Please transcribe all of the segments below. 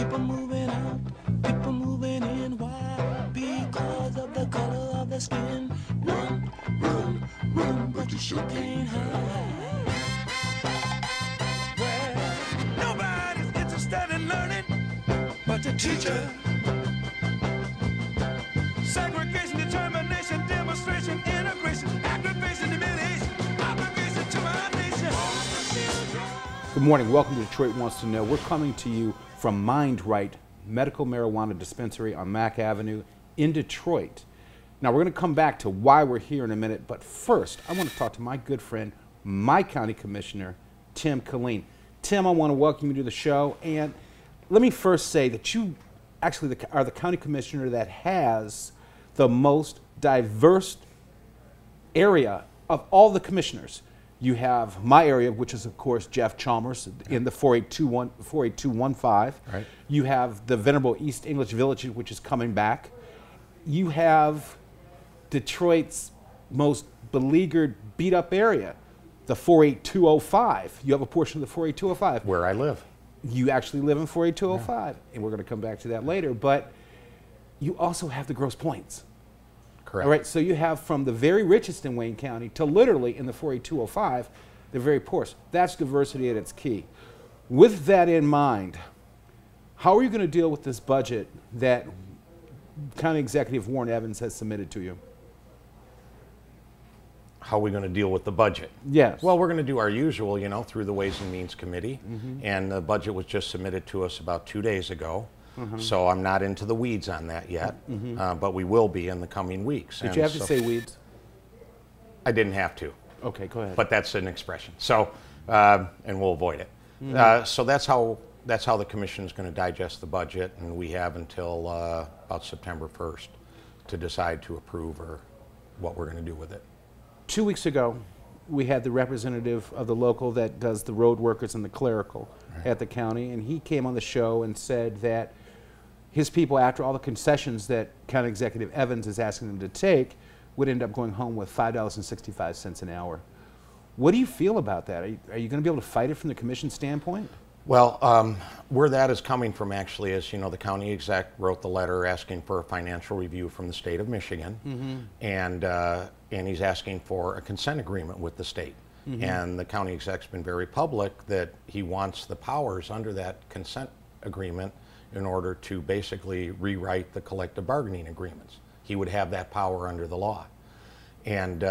People moving out, people moving in. Why? Because of the color of the skin. Run, run, run, but you sure can't hide. Well, nobody's interested in learning but the teacher. Segregation, determination, demonstration, integration, aggravation, humiliation, obligation to our nation. Good morning. Welcome to Detroit Wants to Know. We're coming to you from Mind Right Medical Marijuana Dispensary on Mack Avenue in Detroit. Now, we're going to come back to why we're here in a minute, but first, I want to talk to my good friend, my county commissioner, Tim Killeen. Tim, I want to welcome you to the show, and let me first say that you actually are the county commissioner that has the most diverse area of all the commissioners. You have my area, which is, of course, Jeff Chalmers in the 48215. Right. You have the Venerable East English Village, which is coming back. You have Detroit's most beleaguered, beat-up area, the 48205. You have a portion of the 48205. Where I live. You actually live in 48205, and we're going to come back to that later. But you also have the Grosse Pointes. Correct. All right, so you have from the very richest in Wayne County to literally in the 48205, the very poorest. That's diversity at its key. With that in mind, how are you going to deal with this budget that County Executive Warren Evans has submitted to you? How are we going to deal with the budget? Yes. Well, we're going to do our usual, through the Ways and Means Committee. And the budget was just submitted to us about 2 days ago. So I'm not into the weeds on that yet, but we will be in the coming weeks. Did you have to say weeds? I didn't have to. Okay, go ahead. But that's an expression. So, and we'll avoid it. So that's how the commission is going to digest the budget, and we have until about September 1st to decide to approve or what we're going to do with it. 2 weeks ago, we had the representative of the local that does the road workers and the clerical at the county, and he came on the show and said that his people, after all the concessions that County Executive Evans is asking them to take, would end up going home with $5.65 an hour. What do you feel about that? Are you going to be able to fight it from the commission standpoint? Well, where that is coming from actually is, the county exec wrote the letter asking for a financial review from the state of Michigan, and he's asking for a consent agreement with the state. And the county exec's been very public that he wants the powers under that consent agreement in order to basically rewrite the collective bargaining agreements. He would have that power under the law. And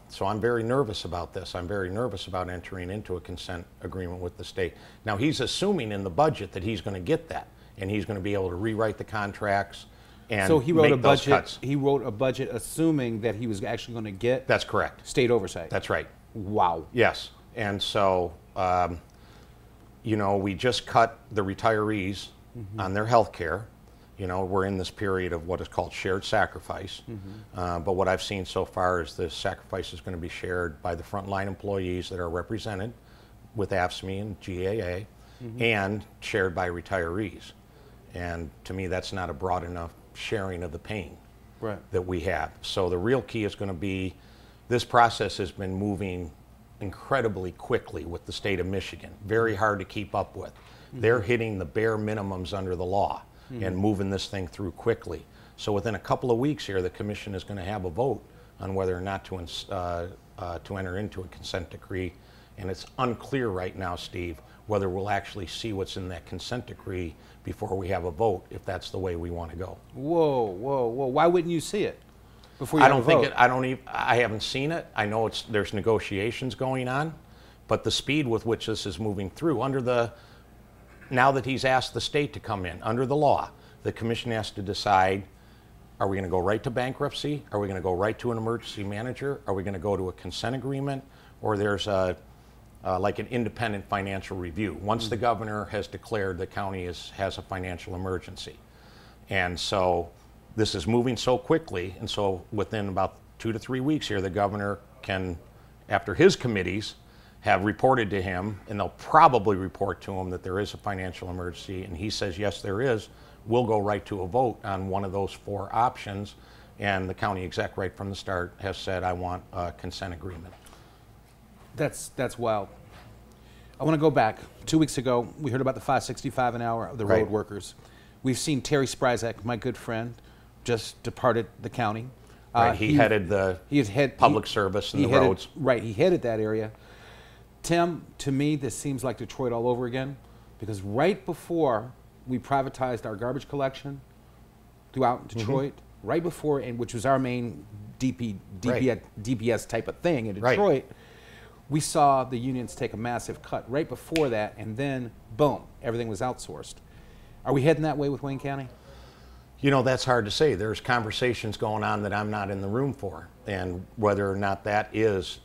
so I'm very nervous about this. I'm very nervous about entering into a consent agreement with the state. Now, he's assuming in the budget that he's going to get that, and he's going to be able to rewrite the contracts and so he wrote make a budget. those cuts. He wrote a budget assuming that he was actually going to get. That's correct. State oversight. That's right. Wow. Yes. And so, we just cut the retirees on their health care. We're in this period of what is called shared sacrifice. But what I've seen so far is the sacrifice is going to be shared by the frontline employees that are represented with AFSCME and GAA and shared by retirees. And to me, that's not a broad enough sharing of the pain that we have. So the real key is going to be, this process has been moving incredibly quickly with the state of Michigan. Very hard to keep up with. They're hitting the bare minimums under the law and moving this thing through quickly. So within a couple of weeks here, the commission is going to have a vote on whether or not to enter into a consent decree. And it's unclear right now, Steve, whether we'll actually see what's in that consent decree before we have a vote, if that's the way we want to go. Whoa, whoa, whoa! Why wouldn't you see it before you have a vote? I haven't seen it. I know there's negotiations going on, but the speed with which this is moving through now that he's asked the state to come in under the law, the commission has to decide: are we going to go right to bankruptcy? Are we going to go right to an emergency manager? Are we going to go to a consent agreement? Or there's like an independent financial review once the governor has declared the county has a financial emergency. And so this is moving so quickly, and so within about 2 to 3 weeks here, the governor can, after his committees have reported to him, and they'll probably report to him that there is a financial emergency, and he says, yes, there is, we'll go right to a vote on one of those 4 options. And the county exec right from the start has said, I want a consent agreement. That's wild. I want to go back. 2 weeks ago, we heard about the $5.65 an hour of the road workers. We've seen Terry Spryzak, my good friend, just departed the county. Right, he headed the public service and the roads. Right, he headed that area. Tim, to me, this seems like Detroit all over again, because right before we privatized our garbage collection throughout Detroit, right before, and which was our main DPS type of thing in Detroit, we saw the unions take a massive cut right before that, and then boom, everything was outsourced. Are we heading that way with Wayne County? You know, that's hard to say. There's conversations going on that I'm not in the room for, and whether or not that is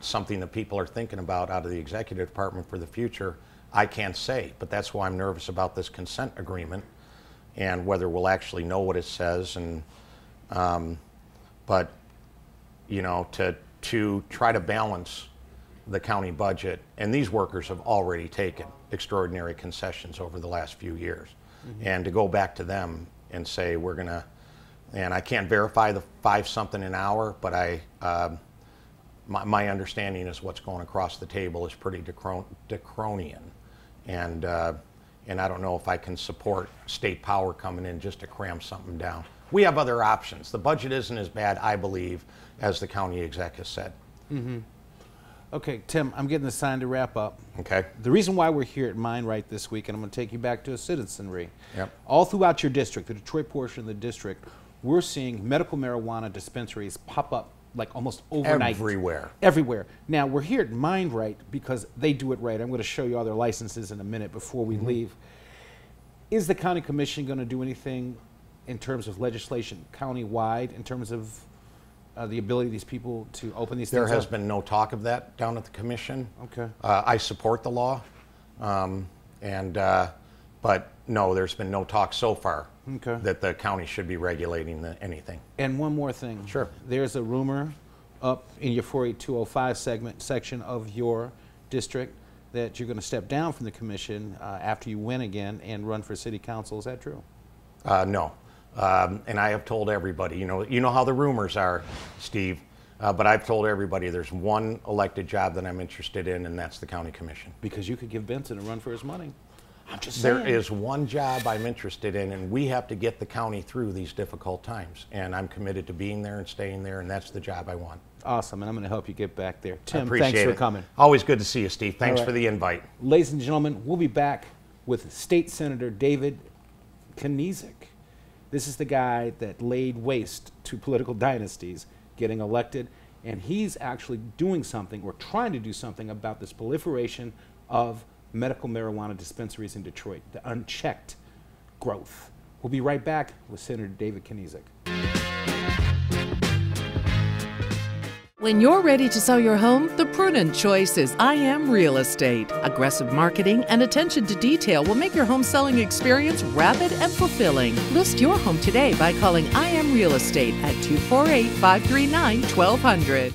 something that people are thinking about out of the executive department for the future, I can't say. But that's why I'm nervous about this consent agreement and whether we'll actually know what it says. And but you know, to try to balance the county budget, and these workers have already taken extraordinary concessions over the last few years, and to go back to them and say we're gonna, and I can't verify the 5-something an hour, but my understanding is what's going across the table is pretty draconian, and I don't know if I can support state power coming in just to cram something down. We have other options. The budget isn't as bad, I believe, as the county exec has said. Okay, Tim, I'm getting the sign to wrap up. Okay. The reason why we're here at Mind Right this week, and I'm going to take you back to a citizenry. Yep. All throughout your district, the Detroit portion of the district, we're seeing medical marijuana dispensaries pop up like almost overnight. Everywhere. Everywhere. Now, we're here at Mind Right because they do it right. I'm going to show you all their licenses in a minute before we leave. Is the county commission going to do anything in terms of legislation county-wide, in terms of the ability of these people to open these things up? There has been no talk of that down at the commission. Okay. I support the law, but no, there's been no talk so far that the county should be regulating anything. And one more thing. Sure. There's a rumor up in your 48205 section of your district that you're going to step down from the commission after you win again and run for city council. Is that true? No. And I have told everybody, you know how the rumors are, Steve, but I've told everybody there's one elected job that I'm interested in, and that's the county commission. Because you could give Benson a run for his money. I'm just saying. There is one job I'm interested in, and we have to get the county through these difficult times. And I'm committed to being there and staying there, and that's the job I want. Awesome, and I'm going to help you get back there. Tim, appreciate thanks for it. coming. Always good to see you, Steve. Thanks for the invite. Ladies and gentlemen, we'll be back with State Senator David Kniezek. This is the guy that laid waste to political dynasties getting elected, and he's actually doing something, or trying to do something, about this proliferation of medical marijuana dispensaries in Detroit, the unchecked growth. We'll be right back with Senator David Kniezek. When you're ready to sell your home, the prudent choice is I Am Real Estate. Aggressive marketing and attention to detail will make your home selling experience rapid and fulfilling. List your home today by calling I Am Real Estate at 248-539-1200.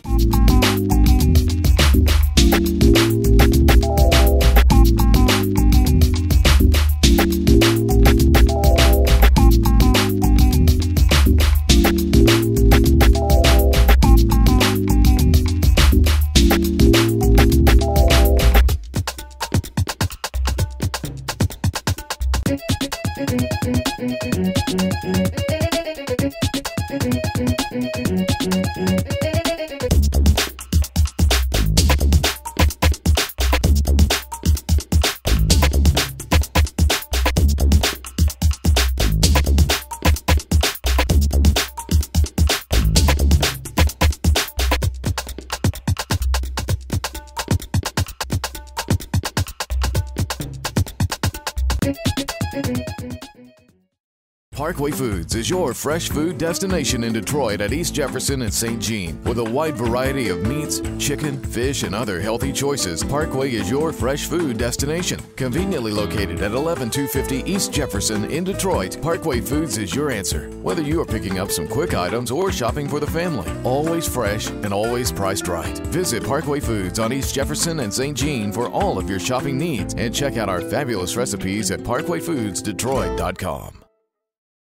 Parkway Foods is your fresh food destination in Detroit at East Jefferson and St. Jean. With a wide variety of meats, chicken, fish, and other healthy choices, Parkway is your fresh food destination. Conveniently located at 11250 East Jefferson in Detroit, Parkway Foods is your answer. Whether you are picking up some quick items or shopping for the family, always fresh and always priced right. Visit Parkway Foods on East Jefferson and St. Jean for all of your shopping needs, and check out our fabulous recipes at parkwayfoodsdetroit.com.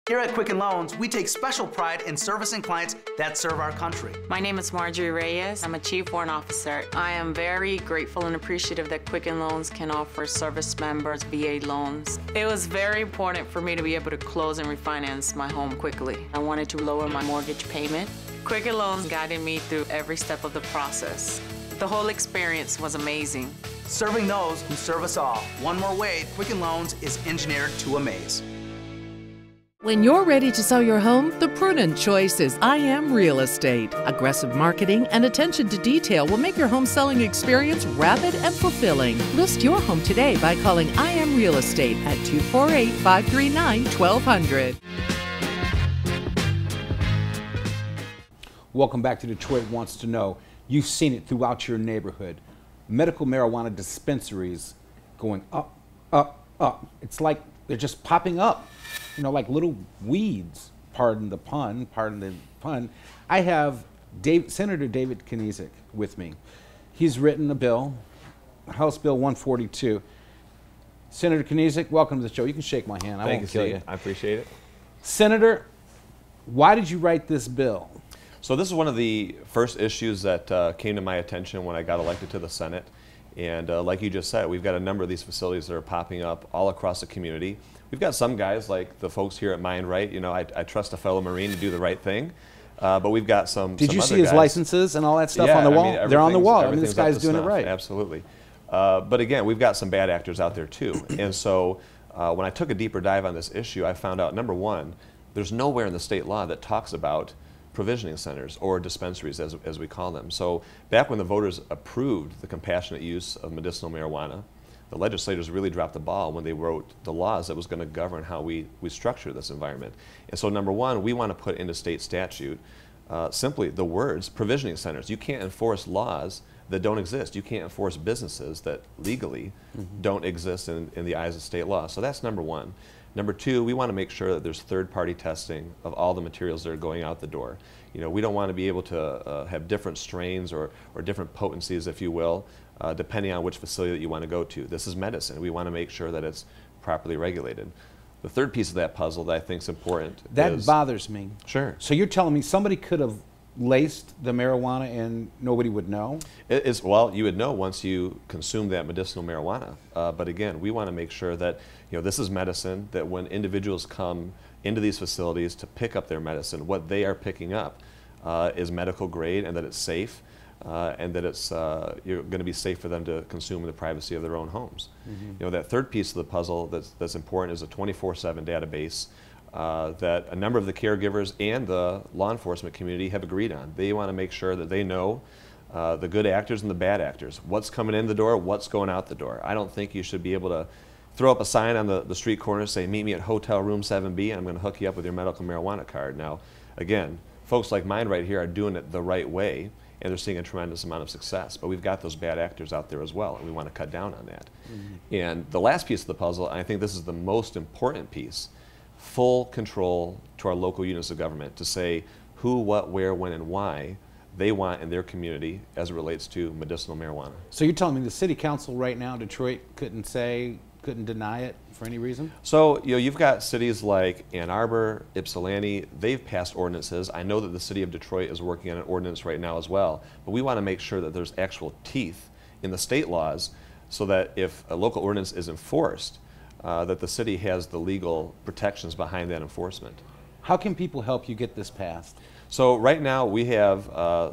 Here at Quicken Loans, we take special pride in servicing clients that serve our country. My name is Marjorie Reyes. I'm a Chief Warrant Officer. I am very grateful and appreciative that Quicken Loans can offer service members VA loans. It was very important for me to be able to close and refinance my home quickly. I wanted to lower my mortgage payment. Quicken Loans guided me through every step of the process. The whole experience was amazing. Serving those who serve us all. One more way, Quicken Loans is engineered to amaze. When you're ready to sell your home, the prudent choice is I Am Real Estate. Aggressive marketing and attention to detail will make your home selling experience rapid and fulfilling. List your home today by calling I Am Real Estate at 248-539-1200. Welcome back to Detroit Wants to Know. You've seen it throughout your neighborhood. Medical marijuana dispensaries going up, up, up. It's like they're just popping up, you know, like little weeds. Pardon the pun, pardon the pun. I have Senator David Kniezek with me. He's written a bill, House Bill 142. Senator Kniezek, welcome to the show. You can shake my hand. I won't kill you. I appreciate it. Senator, why did you write this bill? So this is one of the first issues that came to my attention when I got elected to the Senate. And like you just said, we've got a number of these facilities that are popping up all across the community. We've got some guys like the folks here at Mind Right. You know, I trust a fellow Marine to do the right thing. But we've got some. Did you other see his guys. licenses and all that stuff on the wall? They're on the wall. I mean, this guy's doing it right. Absolutely. But again, we've got some bad actors out there too. And so when I took a deeper dive on this issue, I found out, number one, there's nowhere in the state law that talks about provisioning centers or dispensaries as we call them. So back when the voters approved the compassionate use of medicinal marijuana, the legislators really dropped the ball when they wrote the laws that was going to govern how we structure this environment. And so number one, we want to put into state statute simply the words provisioning centers. You can't enforce laws that don't exist. You can't enforce businesses that legally don't exist in the eyes of state law. So that's number one. Number two, we want to make sure that there's third-party testing of all the materials that are going out the door. You know, we don't want to be able to have different strains or different potencies, if you will, depending on which facility that you want to go to. This is medicine. We want to make sure that it's properly regulated. The third piece of that puzzle that I think is important That bothers me. Sure. So you're telling me somebody could have laced the marijuana and nobody would know? Well, you would know once you consume that medicinal marijuana. But again, we want to make sure that, you know, this is medicine, that when individuals come into these facilities to pick up their medicine, what they are picking up is medical grade, and that it's safe, and that it's you're going to be safe for them to consume in the privacy of their own homes. You know, that third piece of the puzzle that's important is a 24/7 database that a number of the caregivers and the law enforcement community have agreed on. They want to make sure that they know the good actors and the bad actors, what's coming in the door, what's going out the door. I don't think you should be able to throw up a sign on the street corner, say, meet me at hotel room 7B, and I'm going to hook you up with your medical marijuana card. Now, again, folks like mine right here are doing it the right way, and they're seeing a tremendous amount of success. But we've got those bad actors out there as well, and we want to cut down on that. And the last piece of the puzzle, and I think this is the most important piece, full control to our local units of government to say who, what, where, when, and why they want in their community as it relates to medicinal marijuana. So you're telling me the city council right now, Detroit, couldn't deny it for any reason? So, you know, you've got cities like Ann Arbor, Ypsilanti, they've passed ordinances. I know that the city of Detroit is working on an ordinance right now as well, but we want to make sure that there's actual teeth in the state laws so that if a local ordinance is enforced, that the city has the legal protections behind that enforcement. How can people help you get this passed? So right now we have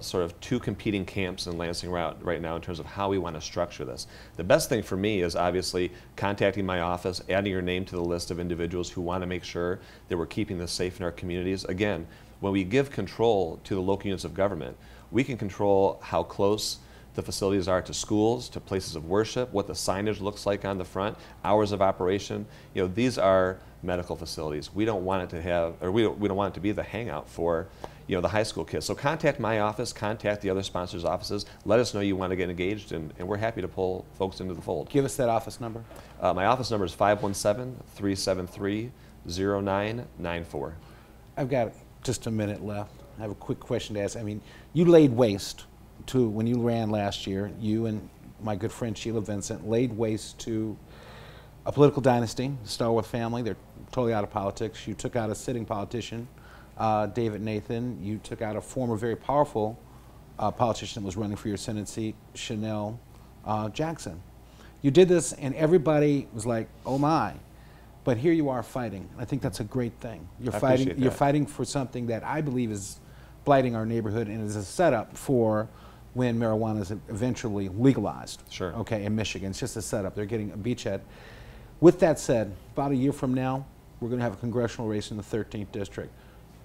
sort of two competing camps in Lansing right now in terms of how we want to structure this. The best thing for me is obviously contacting my office, adding your name to the list of individuals who want to make sure that we're keeping this safe in our communities. Again, when we give control to the local units of government, we can control how close the facilities are to schools, to places of worship, what the signage looks like on the front, hours of operation. You know, these are medical facilities. We don't want it to have, or we don't want it to be the hangout for, you know, the high school kids. So contact my office, contact the other sponsors' offices. Let us know you want to get engaged, and we're happy to pull folks into the fold. Give us that office number. My office number is 517-373-0994. I've got just a minute left. I have a quick question to ask. I mean, you laid waste to, when you ran last year, you and my good friend Sheila Vincent laid waste to a political dynasty, the Starworth family. They're totally out of politics. You took out a sitting politician, David Nathan. You took out a former very powerful politician that was running for your Senate seat, Chanel Jackson. You did this, and everybody was like, "Oh my!" But here you are fighting. I think that's a great thing. You're fighting. You're fighting for something that I believe is blighting our neighborhood and is a setup for when marijuana is eventually legalized. Sure. Okay, in Michigan, it's just a setup. They're getting a beachhead. With that said, about a year from now, we're going to have a congressional race in the 13th district.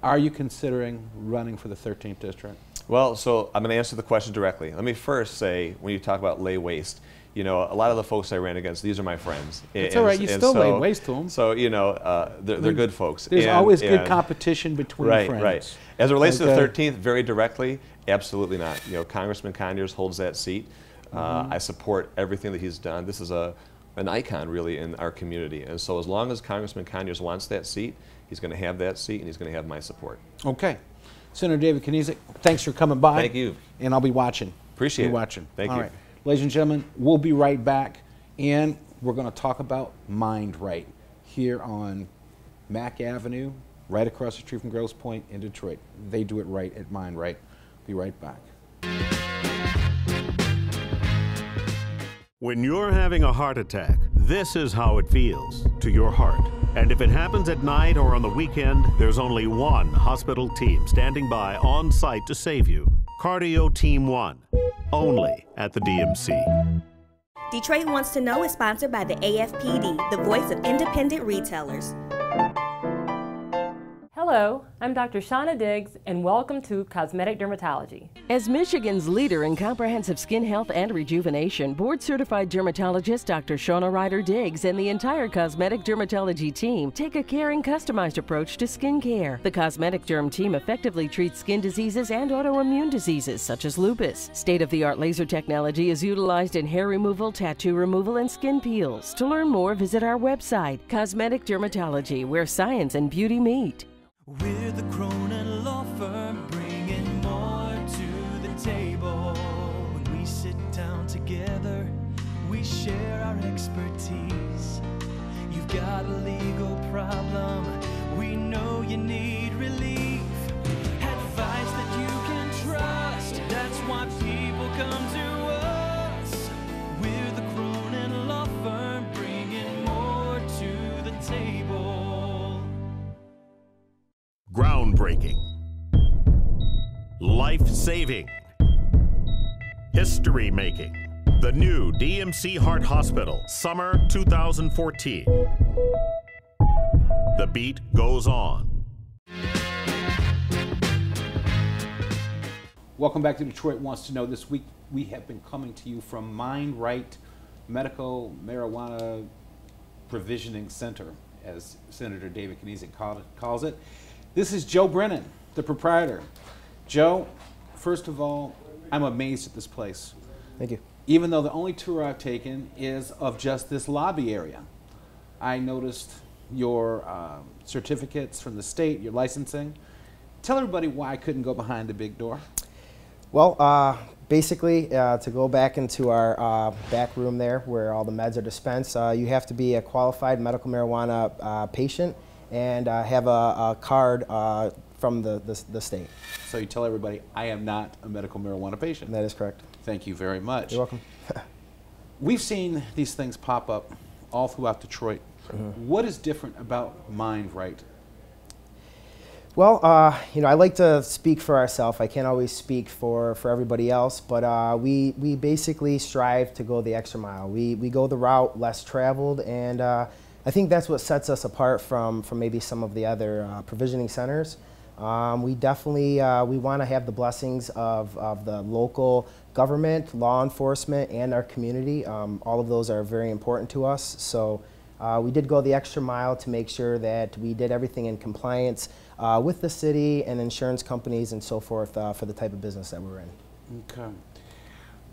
Are you considering running for the 13th district? Well, so I'm going to answer the question directly. Let me first say, when you talk about lay waste, you know, a lot of the folks I ran against, these are my friends. It's all right. You still lay waste to them. So, you know, they're good folks. There's always good competition between friends. Right. As it relates to the 13th, very directly, absolutely not. You know, Congressman Conyers holds that seat. I support everything that he's done. This is an icon, really, in our community. And so as long as Congressman Conyers wants that seat, he's going to have that seat, and he's going to have my support. Okay. Senator David Kniezek, thanks for coming by. Thank you. And I'll be watching. Appreciate it. Watching. Thank you. All right. Ladies and gentlemen, we'll be right back, and we're going to talk about Mind Right here on Mack Avenue, right across the street from Grosse Pointe in Detroit. They do it right at Mind Right. Be right back. When you're having a heart attack, this is how it feels to your heart. And if it happens at night or on the weekend, there's only one hospital team standing by on site to save you. Cardio Team 1, only at the DMC. Detroit Wants to Know is sponsored by the AFPD, the voice of independent retailers. Hello, I'm Dr. Shauna Diggs, and welcome to Cosmetic Dermatology. As Michigan's leader in comprehensive skin health and rejuvenation, board-certified dermatologist Dr. Shauna Ryder Diggs and the entire Cosmetic Dermatology team take a caring, customized approach to skin care. The Cosmetic Derm team effectively treats skin diseases and autoimmune diseases such as lupus. State-of-the-art laser technology is utilized in hair removal, tattoo removal, and skin peels. To learn more, visit our website, Cosmetic Dermatology, where science and beauty meet. We're the Cronin Law Firm, bringing more to the table. When we sit down together, we share our expertise. You've got a legal problem, we know you need relief. Advice that you can trust, that's why people come to us. We're the Cronin Law Firm, bringing more to the table. Groundbreaking, life-saving, history-making. The new DMC Heart Hospital, summer 2014. The beat goes on. Welcome back to Detroit Wants to Know. This week we have been coming to you from Mind Right Medical Marijuana Provisioning Center, as Senator David Kniezek calls it. This is Joe Brennan, the proprietor. Joe, first of all, I'm amazed at this place. Thank you. Even though the only tour I've taken is of just this lobby area. I noticed your certificates from the state, your licensing. Tell everybody why I couldn't go behind the big door. Well, basically, to go back into our back room there where all the meds are dispensed, you have to be a qualified medical marijuana patient and have a card from the state. So you tell everybody, I am not a medical marijuana patient. That is correct. Thank you very much. You're welcome. We've seen these things pop up all throughout Detroit. What is different about Mind Right? Well, you know, I like to speak for ourselves. I can't always speak for everybody else, but we basically strive to go the extra mile. We go the route less traveled, and I think that's what sets us apart from maybe some of the other provisioning centers. We definitely we want to have the blessings of the local government, law enforcement, and our community. All of those are very important to us. So we did go the extra mile to make sure that we did everything in compliance with the city and insurance companies and so forth for the type of business that we're in. Okay.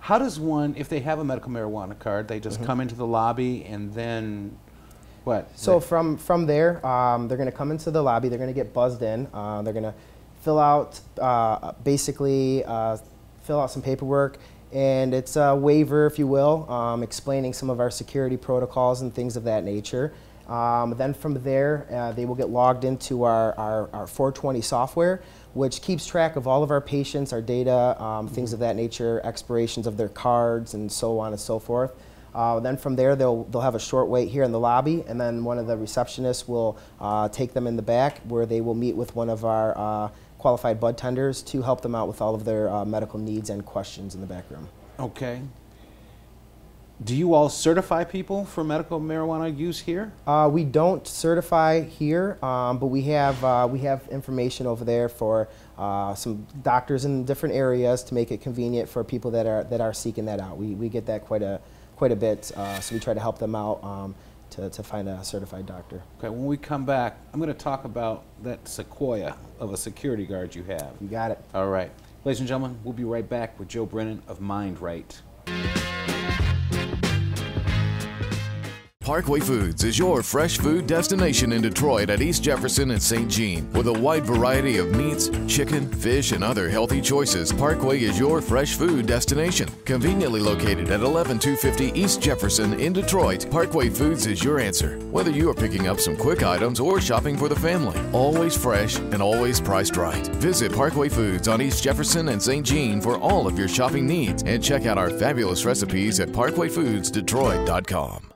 How does one, if they have a medical marijuana card, they just come into the lobby and then what? So from there, they're going to come into the lobby. They're going to get buzzed in. They're going to fill out, basically fill out some paperwork, and it's a waiver, if you will, explaining some of our security protocols and things of that nature. Then from there, they will get logged into our 420 software, which keeps track of all of our patients, our data, things of that nature, expirations of their cards, and so on and so forth. Then from there, they'll have a short wait here in the lobby, and then one of the receptionists will take them in the back, where they will meet with one of our qualified bud tenders to help them out with all of their medical needs and questions in the back room. Okay. Do you all certify people for medical marijuana use here? We don't certify here, but we have information over there for some doctors in different areas to make it convenient for people that are seeking that out. We get that quite a bit, so we try to help them out to find a certified doctor. Okay, when we come back, I'm going to talk about that sequoia of a security guard you have. You got it. All right. Ladies and gentlemen, we'll be right back with Joe Brennan of Mind Right. Parkway Foods is your fresh food destination in Detroit at East Jefferson and St. Jean. With a wide variety of meats, chicken, fish, and other healthy choices, Parkway is your fresh food destination. Conveniently located at 11250 East Jefferson in Detroit, Parkway Foods is your answer. Whether you are picking up some quick items or shopping for the family, always fresh and always priced right. Visit Parkway Foods on East Jefferson and St. Jean for all of your shopping needs, and check out our fabulous recipes at parkwayfoodsdetroit.com.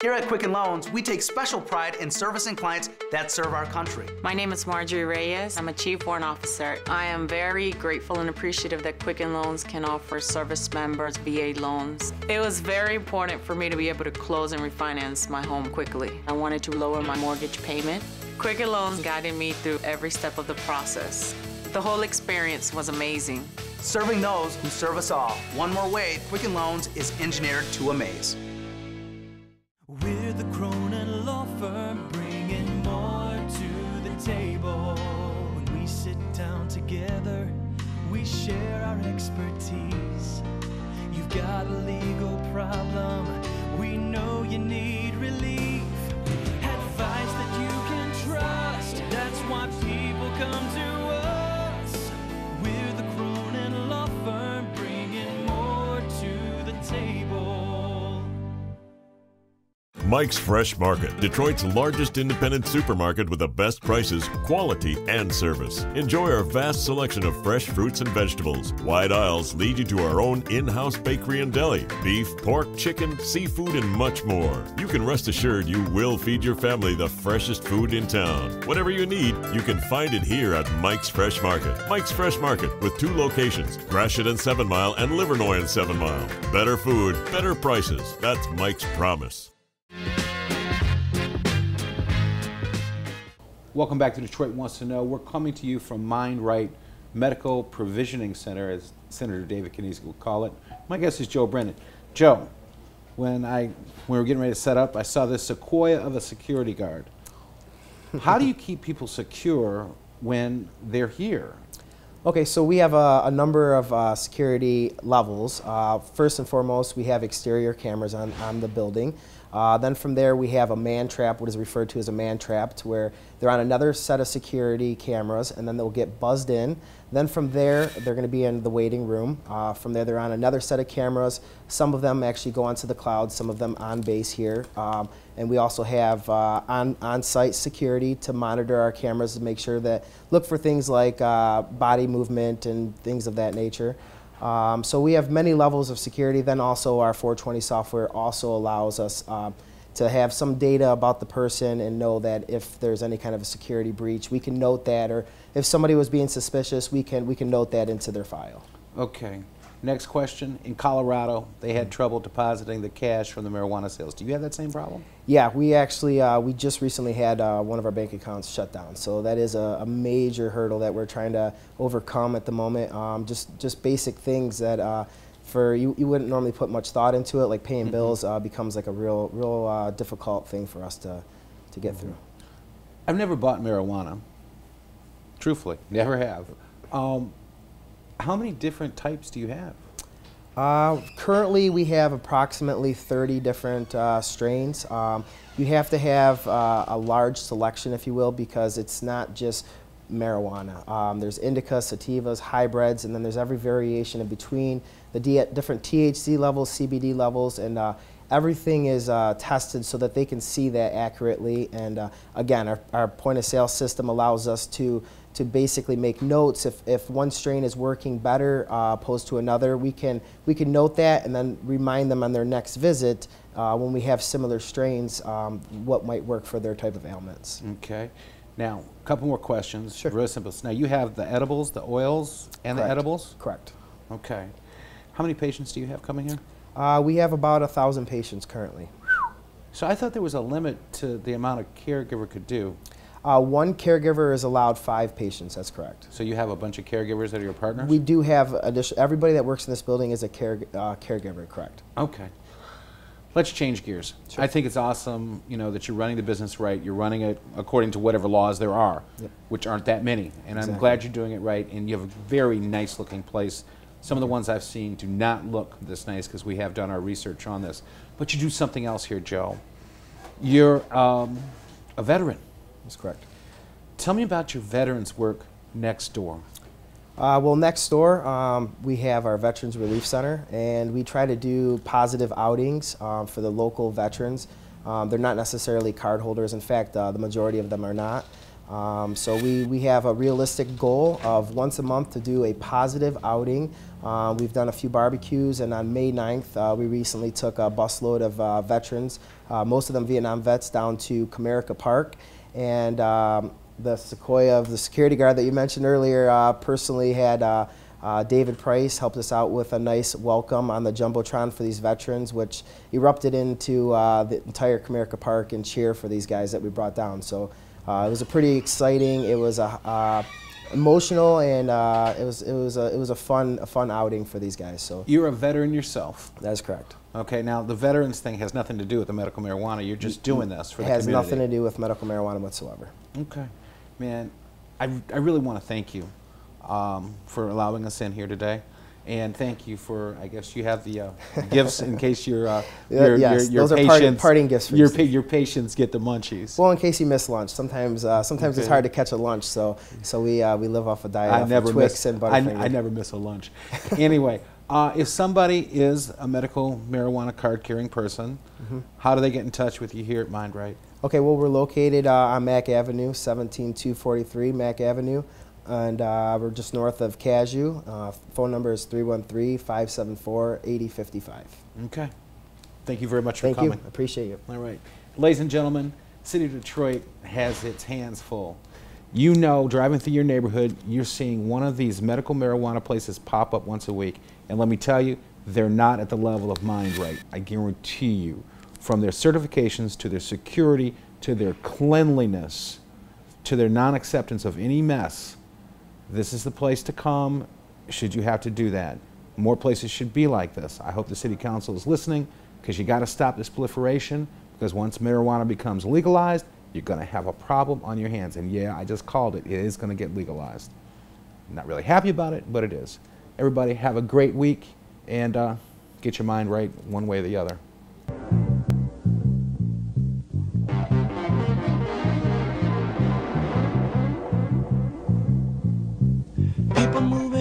Here at Quicken Loans, we take special pride in servicing clients that serve our country. My name is Marjorie Reyes. I'm a Chief Warrant Officer. I am very grateful and appreciative that Quicken Loans can offer service members VA loans. It was very important for me to be able to close and refinance my home quickly. I wanted to lower my mortgage payment. Quicken Loans guided me through every step of the process. The whole experience was amazing. Serving those who serve us all. One more way, Quicken Loans is engineered to amaze. We're the Cronin Law Firm, bringing more to the table. When we sit down together, we share our expertise. You've got a legal problem, we know you need relief. Advice that you can trust, that's why people come to us. We're the Cronin Law Firm, bringing more to the table. Mike's Fresh Market, Detroit's largest independent supermarket with the best prices, quality, and service. Enjoy our vast selection of fresh fruits and vegetables. Wide aisles lead you to our own in-house bakery and deli. Beef, pork, chicken, seafood, and much more. You can rest assured you will feed your family the freshest food in town. Whatever you need, you can find it here at Mike's Fresh Market. Mike's Fresh Market with 2 locations, Gratiot and 7 Mile and Livernois and 7 Mile. Better food, better prices. That's Mike's promise. Welcome back to Detroit Wants to Know. We're coming to you from Mind Right Medical Provisioning Center, as Senator David Kiniski will call it. My guest is Joe Brennan. Joe, when we were getting ready to set up, I saw this sequoia of a security guard. How do you keep people secure when they're here? Okay, so we have a number of security levels. First and foremost, we have exterior cameras on the building. Then from there, we have a man trap, what is referred to as a man trap, to where they're on another set of security cameras, and then they'll get buzzed in. Then from there, they're going to be in the waiting room. From there, they're on another set of cameras. Some of them actually go onto the cloud, some of them on base here. And we also have on-site security to monitor our cameras to make sure that, look for things like body movement and things of that nature. So we have many levels of security. Then also our 420 software also allows us to have some data about the person and know that if there's any kind of a security breach, we can note that, or if somebody was being suspicious, we can note that into their file. Okay. Next question. In Colorado, they had trouble depositing the cash from the marijuana sales. Do you have that same problem? Yeah, we actually, we just recently had one of our bank accounts shut down. So that is a major hurdle that we're trying to overcome at the moment. Just basic things that you wouldn't normally put much thought into it, like paying bills becomes like a real difficult thing for us to get through. I've never bought marijuana. Truthfully, never have. How many different types do you have? Currently, we have approximately 30 different strains. You have to have a large selection, if you will, because it's not just marijuana. There's indica, sativas, hybrids, and then there's every variation in between, the different THC levels, CBD levels, and everything is tested so that they can see that accurately. And again, our point of sale system allows us to basically make notes. If one strain is working better opposed to another, we can note that and then remind them on their next visit when we have similar strains what might work for their type of ailments. Okay. Now, a couple more questions. Sure. Real simple. Now, you have the edibles, the oils, and Correct. the edibles? Correct. Okay. How many patients do you have coming here? We have about 1,000 patients currently. So I thought there was a limit to the amount a caregiver could do. One caregiver is allowed 5 patients, that's correct. So you have a bunch of caregivers that are your partners? We do have everybody that works in this building is a caregiver, correct. Okay. Let's change gears. Sure. I think it's awesome, you know, that you're running the business right. You're running it according to whatever laws there are, yep. which aren't that many. And exactly. I'm glad you're doing it right. And you have a very nice looking place. Some of the ones I've seen do not look this nice because we have done our research on this. But you do something else here, Joe. You're a veteran. That's correct. Tell me about your veterans work next door. Well, next door we have our Veterans Relief Center, and we try to do positive outings for the local veterans. They're not necessarily card holders. In fact, the majority of them are not. So we have a realistic goal of once a month to do a positive outing. We've done a few barbecues, and on May 9th we recently took a busload of veterans, most of them Vietnam vets, down to Comerica Park. And the Sequoia of the security guard that you mentioned earlier personally had David Price helped us out with a nice welcome on the Jumbotron for these veterans, which erupted into the entire Comerica Park and cheer for these guys that we brought down. So it was a pretty exciting, it was emotional, and it was a fun outing for these guys. So you're a veteran yourself. That is correct. Okay, now the veterans thing has nothing to do with the medical marijuana. You're just doing this for the community. It has nothing to do with medical marijuana whatsoever. Okay. Man, I really want to thank you for allowing us in here today. And thank you for, I guess you have the gifts in case your yes, those are parting gifts for your patients get the munchies. Well, in case you miss lunch, sometimes okay. It's hard to catch a lunch, so we live off a diet of Twix and Butterfinger. I never miss a lunch. Anyway, if somebody is a medical marijuana card-carrying person, how do they get in touch with you here at Mind Right? Okay, well, we're located on Mack Avenue, 17243 Mack Avenue, and we're just north of Cashew. Phone number is 313-574-8055. Okay. Thank you very much for coming. Thank you. Appreciate you. All right. Ladies and gentlemen, City of Detroit has its hands full. You know, driving through your neighborhood, you're seeing one of these medical marijuana places pop up once a week. And let me tell you, they're not at the level of Mind Right. I guarantee you. From their certifications to their security to their cleanliness to their non-acceptance of any mess, this is the place to come should you have to do that. More places should be like this. I hope the City Council is listening, because you got to stop this proliferation, because once marijuana becomes legalized, you're going to have a problem on your hands. And yeah, I just called it. It is going to get legalized. I'm not really happy about it, but it is. Everybody have a great week, and get your mind right one way or the other. People move